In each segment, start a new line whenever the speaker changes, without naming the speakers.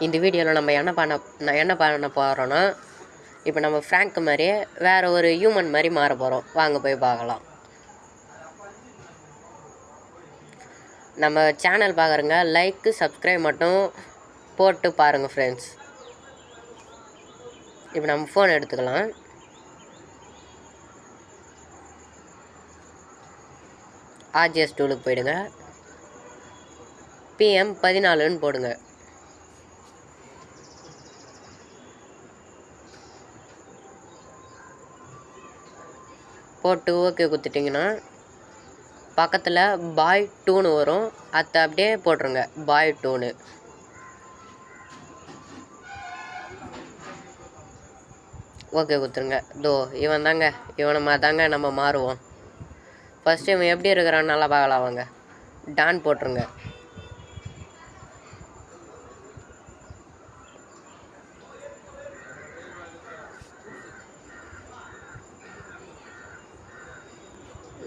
இந்த வீடியோவில் நம்ம என்ன பண்ண போகிறோன்னா, இப்போ நம்ம ஃப்ராங்க் மாதிரியே வேறு ஒரு ஹியூமன் மாதிரி மாற போகிறோம். வாங்க போய் பார்க்கலாம். நம்ம சேனல் பார்க்குறங்க லைக்கு சப்ஸ்கிரைப் மட்டும் போட்டு பாருங்கள் ஃப்ரெண்ட்ஸ். இப்போ நம்ம ஃபோன் எடுத்துக்கலாம். RGS டூலுக்கு போயிடுங்க. PM14ன்னு போடுங்க. போட்டு ஓகே கொடுத்துட்டிங்கன்னா பக்கத்தில் பாய் 2ன்னு வரும். அதை அப்படியே போட்டுருங்க. பாய் 2ன்னு ஓகே கொடுத்துருங்க. இவன் தாங்க, இவனை தாங்க நம்ம மாறுவோம். ஃபஸ்ட்டு இவன் எப்படி இருக்கிறான்னு நல்லா பார்க்கலாம். வாங்க டான் போட்டுருங்க.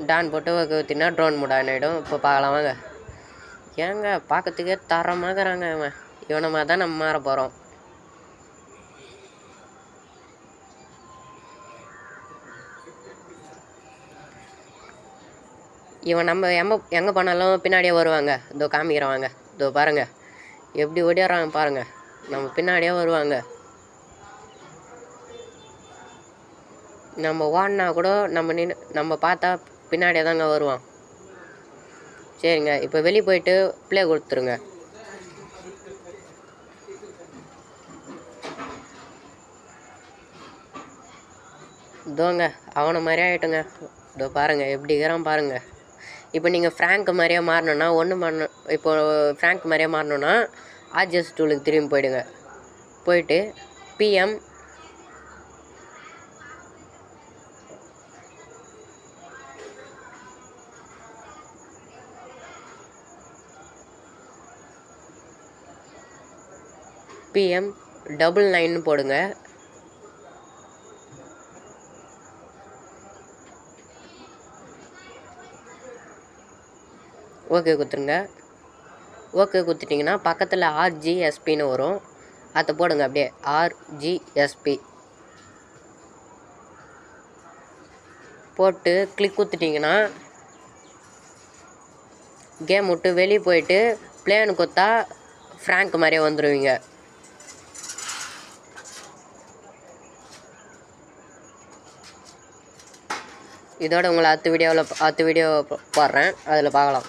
டான் போட்டு ஊற்றினா ட்ரோன் மூட் ஆன் ஆகிடும். இப்போ பார்க்கலாம் வாங்க. ஏங்க பார்க்கறதுக்கே தரமாகறாங்க. இவனை மாதிரி தான் நம்ம மாற போகிறோம். இவன் நம்ம எங்கே போனாலும் பின்னாடியே வருவாங்க. காமிக்கிறவாங்க. பாருங்கள் எப்படி ஓடிடுறாங்க பாருங்கள். நம்ம பின்னாடியே வருவாங்க. நம்ம ஓடினா கூட நம்ம பார்த்தா பின்னாடியே தாங்க வருவான். சரிங்க, இப்போ வெளியே போயிட்டு ப்ளே கொடுத்துருங்க. அவனை மாதிரியே ஆகிட்டுங்க. பாருங்கள் எப்படி இருக்கிறான் பாருங்கள். இப்போ நீங்கள் ஃப்ராங்க் மாதிரியே மாறணுன்னா இப்போ ஃப்ராங்க் மாதிரியே மாறணுன்னா RGS டூலுக்கு திரும்பி போயிடுங்க. போயிட்டு PM999 போடுங்க. ஓகே கொடுத்துருங்க. ஓகே கொடுத்துட்டிங்கன்னா பக்கத்தில் RGSPன்னு வரும். அதை போடுங்க. அப்படியே RGSP போட்டு கிளிக் கொடுத்துட்டிங்கன்னா கேம் விட்டு வெளியே போயிட்டு பிளேனு கொடுத்தா ஃப்ராங்க் மாதிரியே வந்துடுவீங்க. இதோட உங்களை அடுத்த வீடியோ போடுறேன். அதில் பார்க்கலாம்.